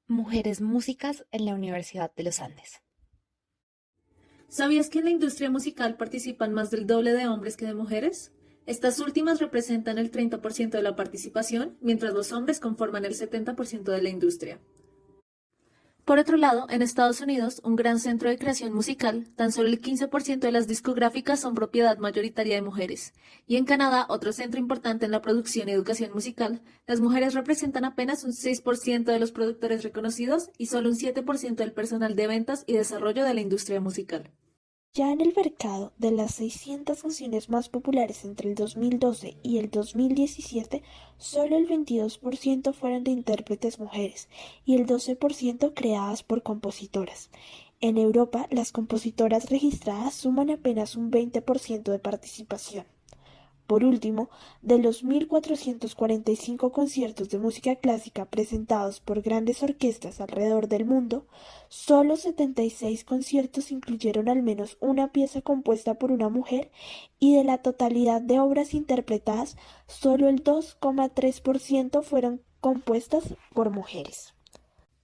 Mujeres músicas en la Universidad de los Andes. ¿Sabías que en la industria musical participan más del doble de hombres que de mujeres? Estas últimas representan el 30% de la participación, mientras los hombres conforman el 70% de la industria. Por otro lado, en Estados Unidos, un gran centro de creación musical, tan solo el 15% de las discográficas son propiedad mayoritaria de mujeres. Y en Canadá, otro centro importante en la producción y educación musical, las mujeres representan apenas un 6% de los productores reconocidos y solo un 7% del personal de ventas y desarrollo de la industria musical. Ya en el mercado, de las 600 canciones más populares entre el 2012 y el 2017, solo el 22% fueron de intérpretes mujeres y el 12% creadas por compositoras. En Europa, las compositoras registradas suman apenas un 20% de participación. Por último, de los 1.445 conciertos de música clásica presentados por grandes orquestas alrededor del mundo, solo 76 conciertos incluyeron al menos una pieza compuesta por una mujer y de la totalidad de obras interpretadas, solo el 2,3% fueron compuestas por mujeres.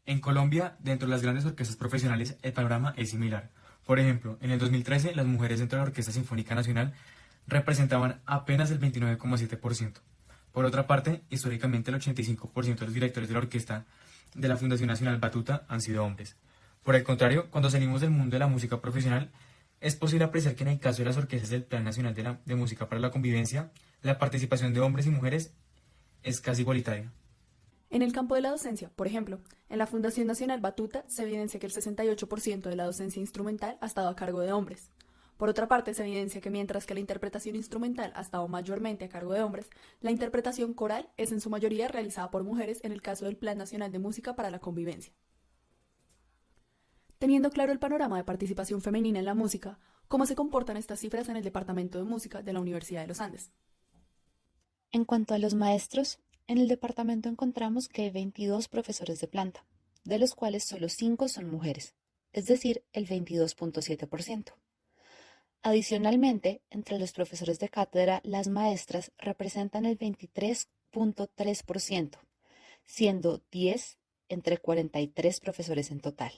En Colombia, dentro de las grandes orquestas profesionales, el panorama es similar. Por ejemplo, en el 2013, las mujeres dentro de la Orquesta Sinfónica Nacional representaban apenas el 29,7%. Por otra parte, históricamente el 85% de los directores de la orquesta de la Fundación Nacional Batuta han sido hombres. Por el contrario, cuando salimos del mundo de la música profesional, es posible apreciar que en el caso de las orquestas del Plan Nacional de Música para la Convivencia, la participación de hombres y mujeres es casi igualitaria. En el campo de la docencia, por ejemplo, en la Fundación Nacional Batuta se evidencia que el 68% de la docencia instrumental ha estado a cargo de hombres. Por otra parte, se evidencia que mientras que la interpretación instrumental ha estado mayormente a cargo de hombres, la interpretación coral es en su mayoría realizada por mujeres en el caso del Plan Nacional de Música para la Convivencia. Teniendo claro el panorama de participación femenina en la música, ¿cómo se comportan estas cifras en el Departamento de Música de la Universidad de los Andes? En cuanto a los maestros, en el departamento encontramos que hay 22 profesores de planta, de los cuales solo 5 son mujeres, es decir, el 22,7%. Adicionalmente, entre los profesores de cátedra, las maestras representan el 23,3%, siendo 10 entre 43 profesores en total.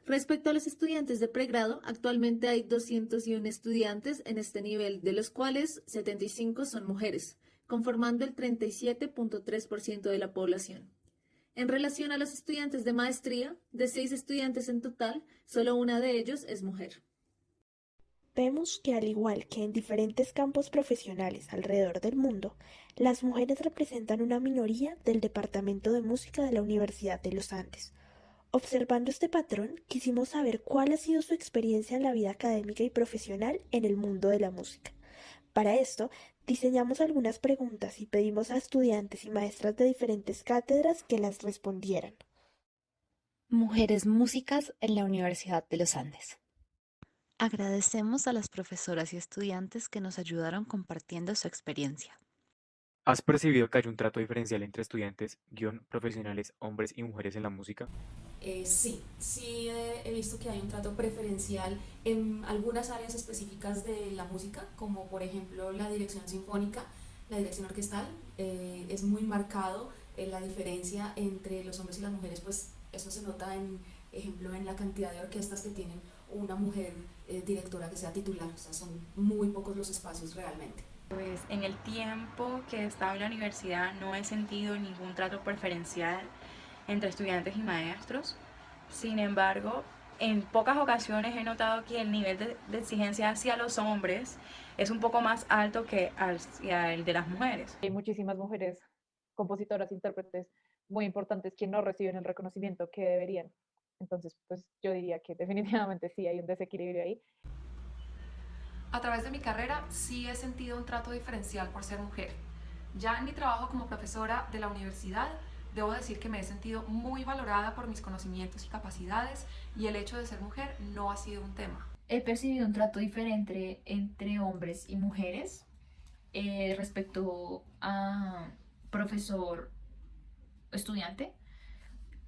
Respecto a los estudiantes de pregrado, actualmente hay 201 estudiantes en este nivel, de los cuales 75 son mujeres, conformando el 37,3% de la población. En relación a los estudiantes de maestría, de 6 estudiantes en total, solo una de ellos es mujer. Vemos que al igual que en diferentes campos profesionales alrededor del mundo, las mujeres representan una minoría del Departamento de Música de la Universidad de los Andes. Observando este patrón, quisimos saber cuál ha sido su experiencia en la vida académica y profesional en el mundo de la música. Para esto, diseñamos algunas preguntas y pedimos a estudiantes y maestras de diferentes cátedras que las respondieran. Mujeres músicas en la Universidad de los Andes. Agradecemos a las profesoras y estudiantes que nos ayudaron compartiendo su experiencia. ¿Has percibido que hay un trato diferencial entre estudiantes, profesionales, hombres y mujeres en la música? Sí, he visto que hay un trato preferencial en algunas áreas específicas de la música, como por ejemplo la dirección sinfónica, la dirección orquestal. Es muy marcado la diferencia entre los hombres y las mujeres, pues eso se nota en ejemplo en la cantidad de orquestas que tienen una mujer directora que sea titular, o sea, son muy pocos los espacios realmente. Pues en el tiempo que he estado en la universidad no he sentido ningún trato preferencial entre estudiantes y maestros. Sin embargo, en pocas ocasiones he notado que el nivel de exigencia hacia los hombres es un poco más alto que hacia el de las mujeres. Hay muchísimas mujeres compositoras, intérpretes muy importantes que no reciben el reconocimiento que deberían. Entonces, pues yo diría que definitivamente sí hay un desequilibrio ahí. A través de mi carrera sí he sentido un trato diferencial por ser mujer. Ya en mi trabajo como profesora de la universidad, debo decir que me he sentido muy valorada por mis conocimientos y capacidades y el hecho de ser mujer no ha sido un tema. He percibido un trato diferente entre hombres y mujeres respecto a profesor-estudiante,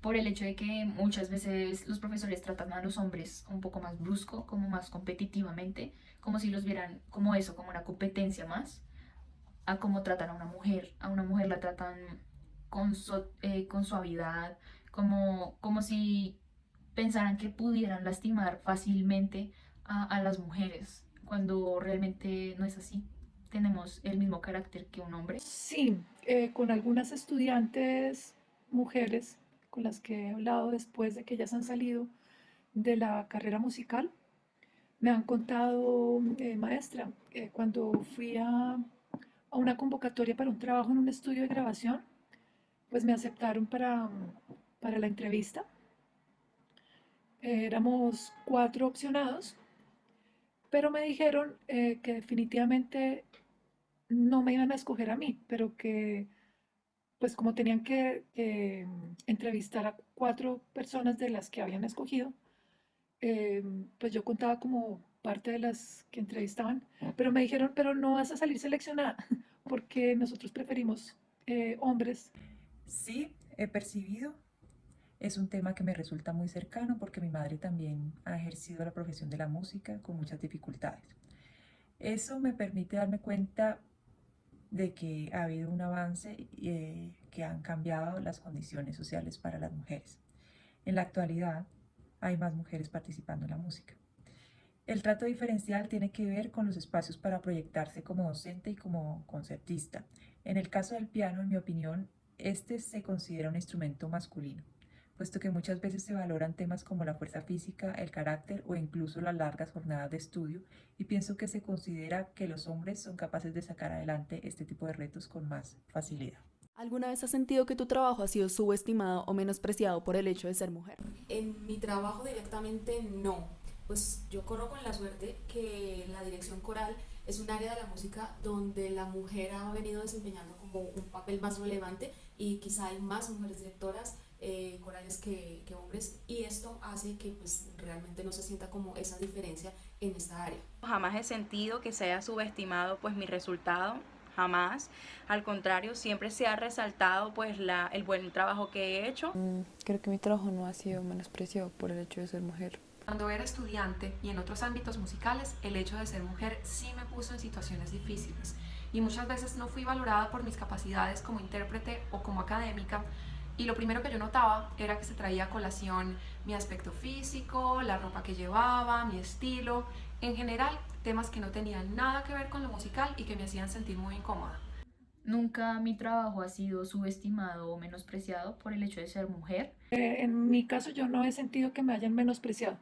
por el hecho de que muchas veces los profesores tratan a los hombres un poco más brusco, como más competitivamente, como si los vieran como eso, como una competencia más, a cómo tratan a una mujer. A una mujer la tratan con suavidad, como si pensaran que pudieran lastimar fácilmente a las mujeres, cuando realmente no es así. Tenemos el mismo carácter que un hombre. Sí, con algunas estudiantes mujeres con las que he hablado después de que ellas han salido de la carrera musical, me han contado, maestra, cuando fui a una convocatoria para un trabajo en un estudio de grabación, pues me aceptaron para la entrevista. Éramos 4 opcionados, pero me dijeron que definitivamente no me iban a escoger a mí, pero que pues como tenían que entrevistar a 4 personas de las que habían escogido, pues yo contaba como parte de las que entrevistaban, pero me dijeron, pero no vas a salir seleccionada, porque nosotros preferimos hombres. Sí, he percibido. Es un tema que me resulta muy cercano porque mi madre también ha ejercido la profesión de la música con muchas dificultades. Eso me permite darme cuenta de que ha habido un avance que han cambiado las condiciones sociales para las mujeres. En la actualidad hay más mujeres participando en la música. El trato diferencial tiene que ver con los espacios para proyectarse como docente y como concertista. En el caso del piano, en mi opinión, este se considera un instrumento masculino, puesto que muchas veces se valoran temas como la fuerza física, el carácter o incluso las largas jornadas de estudio, y pienso que se considera que los hombres son capaces de sacar adelante este tipo de retos con más facilidad. ¿Alguna vez has sentido que tu trabajo ha sido subestimado o menospreciado por el hecho de ser mujer? En mi trabajo directamente no, pues yo corro con la suerte que la dirección coral es un área de la música donde la mujer ha venido desempeñando como un papel más relevante y quizá hay más mujeres directoras corales que hombres, y esto hace que pues realmente no se sienta como esa diferencia en esta área. Jamás he sentido que se haya subestimado pues mi resultado, jamás. Al contrario, siempre se ha resaltado pues el buen trabajo que he hecho. Creo que mi trabajo no ha sido menospreciado por el hecho de ser mujer. Cuando era estudiante y en otros ámbitos musicales, el hecho de ser mujer sí me puso en situaciones difíciles y muchas veces no fui valorada por mis capacidades como intérprete o como académica, y lo primero que yo notaba era que se traía a colación mi aspecto físico, la ropa que llevaba, mi estilo, en general temas que no tenían nada que ver con lo musical y que me hacían sentir muy incómoda. Nunca mi trabajo ha sido subestimado o menospreciado por el hecho de ser mujer. En mi caso yo no he sentido que me hayan menospreciado.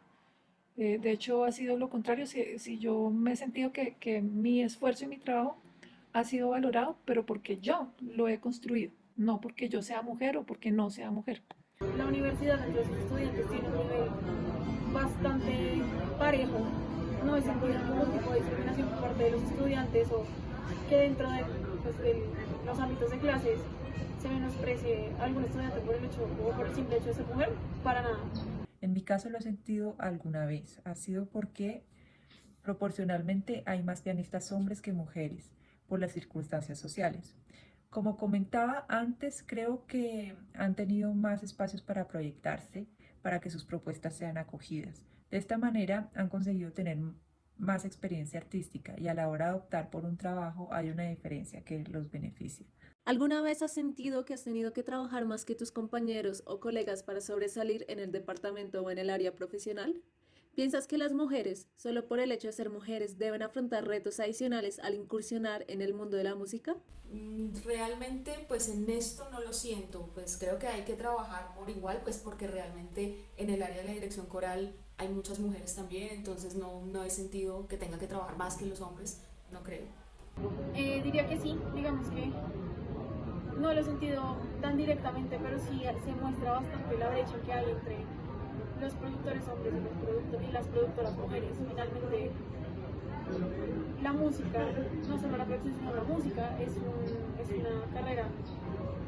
De hecho ha sido lo contrario, si yo me he sentido que mi esfuerzo y mi trabajo ha sido valorado, pero porque yo lo he construido, no porque yo sea mujer o porque no sea mujer. La universidad entre sus estudiantes tiene un nivel bastante parejo. No he sentido ningún tipo de discriminación por parte de los estudiantes o que dentro de los ámbitos de clases se menosprecie a algún estudiante por el hecho o por el simple hecho de ser mujer, para nada. En mi caso lo he sentido alguna vez. Ha sido porque proporcionalmente hay más pianistas hombres que mujeres por las circunstancias sociales. Como comentaba antes, creo que han tenido más espacios para proyectarse, para que sus propuestas sean acogidas. De esta manera han conseguido tener más experiencia artística y a la hora de optar por un trabajo hay una diferencia que los beneficia. ¿Alguna vez has sentido que has tenido que trabajar más que tus compañeros o colegas para sobresalir en el departamento o en el área profesional? ¿Piensas que las mujeres, solo por el hecho de ser mujeres, deben afrontar retos adicionales al incursionar en el mundo de la música? Realmente pues en esto no lo siento, pues creo que hay que trabajar por igual, pues porque realmente en el área de la dirección coral hay muchas mujeres también, entonces no he sentido que tenga que trabajar más que los hombres, no creo. Diría que sí, digamos que no lo he sentido tan directamente, pero sí se muestra bastante la brecha que hay entre los productores hombres y las productoras mujeres. Finalmente, la música, no solo la producción, sino la música, es una carrera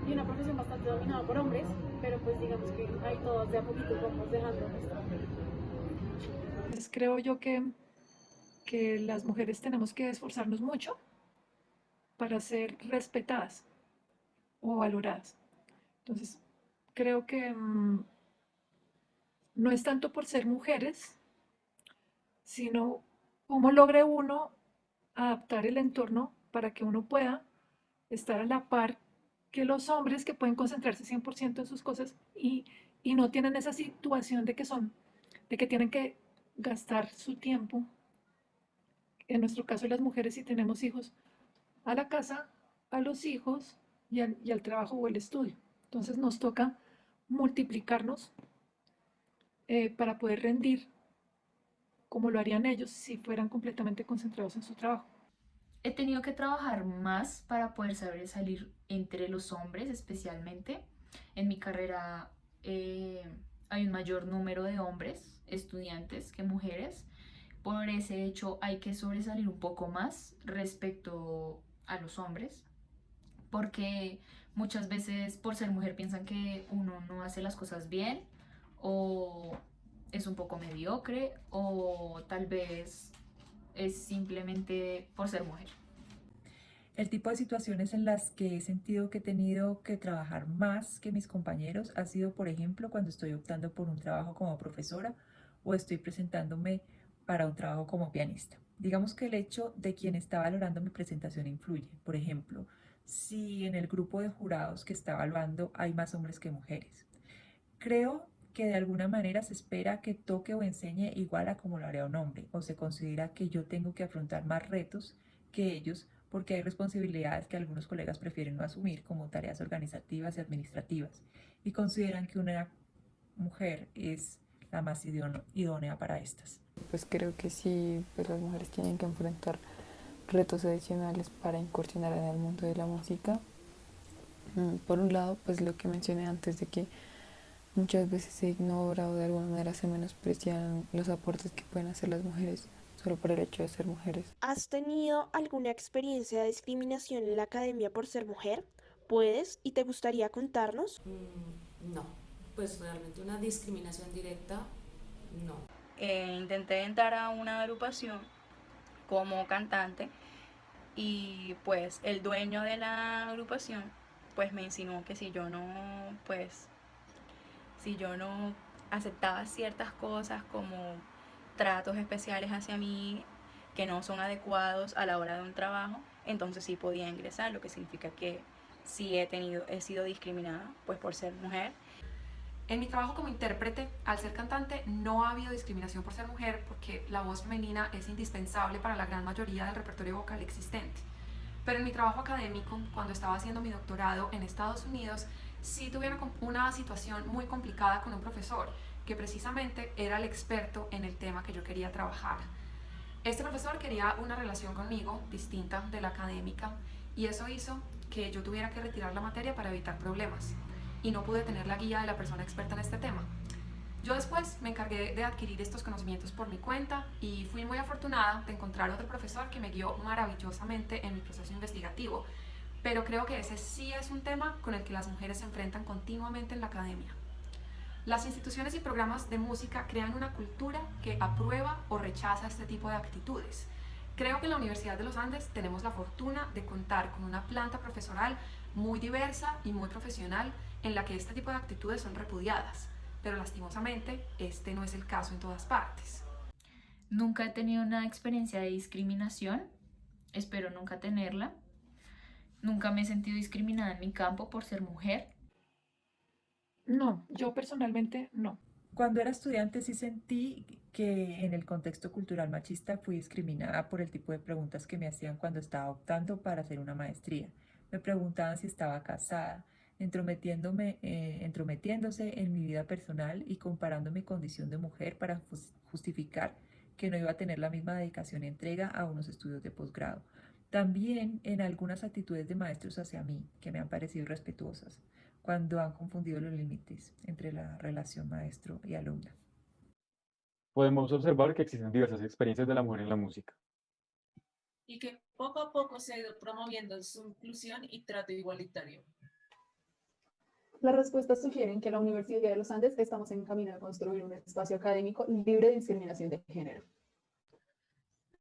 y una profesión bastante dominada por hombres, pero pues digamos que ahí todas de a poquito vamos dejando esto. Pues creo yo que las mujeres tenemos que esforzarnos mucho para ser respetadas o valoradas. Entonces, creo que no es tanto por ser mujeres, sino cómo logre uno adaptar el entorno para que uno pueda estar a la par que los hombres, que pueden concentrarse 100% en sus cosas y y no tienen esa situación de que tienen que gastar su tiempo, en nuestro caso las mujeres si tenemos hijos, a la casa, a los hijos y al trabajo o el estudio. Entonces nos toca multiplicarnos para poder rendir como lo harían ellos si fueran completamente concentrados en su trabajo. He tenido que trabajar más para poder sobresalir entre los hombres, especialmente. En mi carrera hay un mayor número de hombres estudiantes que mujeres. Por ese hecho hay que sobresalir un poco más respecto a los hombres, porque muchas veces por ser mujer piensan que uno no hace las cosas bien o es un poco mediocre o tal vez es simplemente por ser mujer. El tipo de situaciones en las que he sentido que he tenido que trabajar más que mis compañeros ha sido, por ejemplo, cuando estoy optando por un trabajo como profesora o estoy presentándome para un trabajo como pianista. Digamos que el hecho de quien está valorando mi presentación influye. Por ejemplo, si en el grupo de jurados que está evaluando hay más hombres que mujeres. Creo que de alguna manera se espera que toque o enseñe igual a como lo haría un hombre, o se considera que yo tengo que afrontar más retos que ellos porque hay responsabilidades que algunos colegas prefieren no asumir, como tareas organizativas y administrativas, y consideran que una mujer es la más idónea para estas. Pues creo que sí, pues las mujeres tienen que enfrentar retos adicionales para incursionar en el mundo de la música. Por un lado, pues lo que mencioné antes de que muchas veces se ignora o de alguna manera se menosprecian los aportes que pueden hacer las mujeres solo por el hecho de ser mujeres. ¿Has tenido alguna experiencia de discriminación en la academia por ser mujer? ¿Puedes y te gustaría contarnos? No, pues realmente una discriminación directa, no. Intenté entrar a una agrupación como cantante y pues el dueño de la agrupación pues me insinuó que si yo no aceptaba ciertas cosas como tratos especiales hacia mí que no son adecuados a la hora de un trabajo, entonces sí podía ingresar, lo que significa que sí he sido discriminada pues por ser mujer. En mi trabajo como intérprete, al ser cantante, no ha habido discriminación por ser mujer porque la voz femenina es indispensable para la gran mayoría del repertorio vocal existente. Pero en mi trabajo académico, cuando estaba haciendo mi doctorado en Estados Unidos, sí tuve una situación muy complicada con un profesor que precisamente era el experto en el tema que yo quería trabajar. Este profesor quería una relación conmigo distinta de la académica y eso hizo que yo tuviera que retirar la materia para evitar problemas y no pude tener la guía de la persona experta en este tema. Yo después me encargué de adquirir estos conocimientos por mi cuenta y fui muy afortunada de encontrar otro profesor que me guió maravillosamente en mi proceso investigativo, pero creo que ese sí es un tema con el que las mujeres se enfrentan continuamente en la academia. Las instituciones y programas de música crean una cultura que aprueba o rechaza este tipo de actitudes. Creo que en la Universidad de los Andes tenemos la fortuna de contar con una planta profesoral muy diversa y muy profesional en la que este tipo de actitudes son repudiadas, pero lastimosamente este no es el caso en todas partes. Nunca he tenido una experiencia de discriminación, espero nunca tenerla. Nunca me he sentido discriminada en mi campo por ser mujer. No, yo personalmente no. Cuando era estudiante sí sentí que en el contexto cultural machista fui discriminada por el tipo de preguntas que me hacían cuando estaba optando para hacer una maestría. Me preguntaban si estaba casada, entrometiéndose en mi vida personal y comparando mi condición de mujer para justificar que no iba a tener la misma dedicación y entrega a unos estudios de posgrado. También en algunas actitudes de maestros hacia mí, que me han parecido irrespetuosas, cuando han confundido los límites entre la relación maestro y alumna. Podemos observar que existen diversas experiencias de la mujer en la música. Y que poco a poco se ha ido promoviendo su inclusión y trato igualitario. Las respuestas sugieren que en la Universidad de los Andes estamos en camino de construir un espacio académico libre de discriminación de género.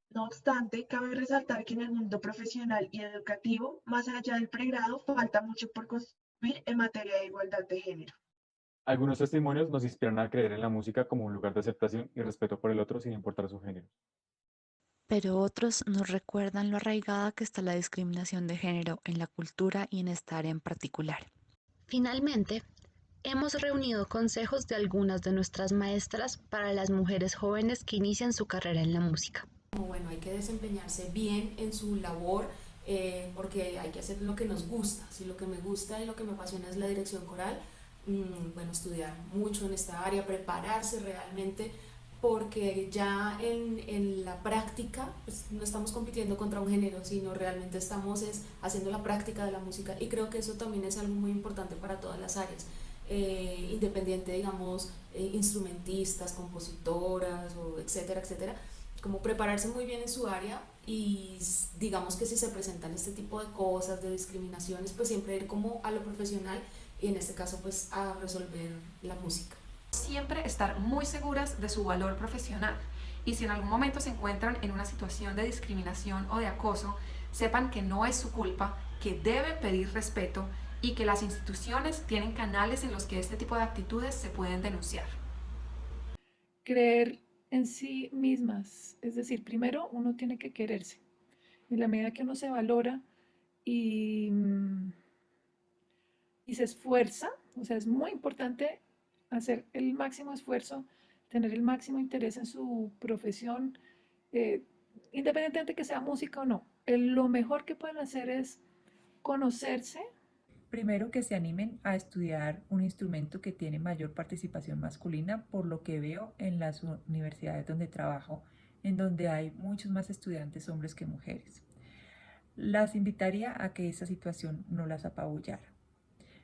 No obstante, cabe resaltar que en el mundo profesional y educativo, más allá del pregrado, falta mucho por construir en materia de igualdad de género. Algunos testimonios nos inspiran a creer en la música como un lugar de aceptación y respeto por el otro sin importar su género. Pero otros nos recuerdan lo arraigada que está la discriminación de género en la cultura y en esta área en particular. Finalmente, Hemos reunido consejos de algunas de nuestras maestras para las mujeres jóvenes que inician su carrera en la música. Bueno, hay que desempeñarse bien en su labor porque hay que hacer lo que nos gusta. Si lo que me gusta y lo que me apasiona es la dirección coral, bueno, estudiar mucho en esta área, prepararse realmente, porque ya en la práctica pues, no estamos compitiendo contra un género, sino realmente estamos haciendo la práctica de la música, y creo que eso también es algo muy importante para todas las áreas, independiente, digamos, instrumentistas, compositoras, o etcétera, etcétera, como prepararse muy bien en su área, y digamos que si se presentan este tipo de cosas, de discriminaciones, pues siempre ir como a lo profesional, y en este caso pues a resolver la música. Siempre estar muy seguras de su valor profesional, y si en algún momento se encuentran en una situación de discriminación o de acoso, sepan que no es su culpa, que deben pedir respeto y que las instituciones tienen canales en los que este tipo de actitudes se pueden denunciar. Creer en sí mismas, es decir, primero uno tiene que quererse. En la medida que uno se valora y, y se esfuerza, o sea, es muy importante hacer el máximo esfuerzo, tener el máximo interés en su profesión, eh, independientemente de que sea música o no. Lo mejor que pueden hacer es conocerse. Primero, que se animen a estudiar un instrumento que tiene mayor participación masculina, por lo que veo en las universidades donde trabajo, en donde hay muchos más estudiantes hombres que mujeres. Las invitaría a que esa situación no las apabullara.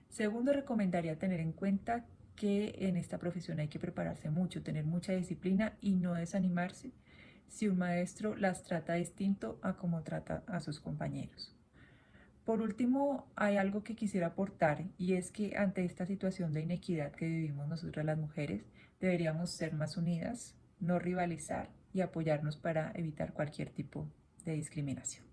Segundo, recomendaría tener en cuenta que en esta profesión hay que prepararse mucho, tener mucha disciplina y no desanimarse si un maestro las trata distinto a como trata a sus compañeros. Por último, hay algo que quisiera aportar, y es que ante esta situación de inequidad que vivimos nosotras las mujeres, deberíamos ser más unidas, no rivalizar y apoyarnos para evitar cualquier tipo de discriminación.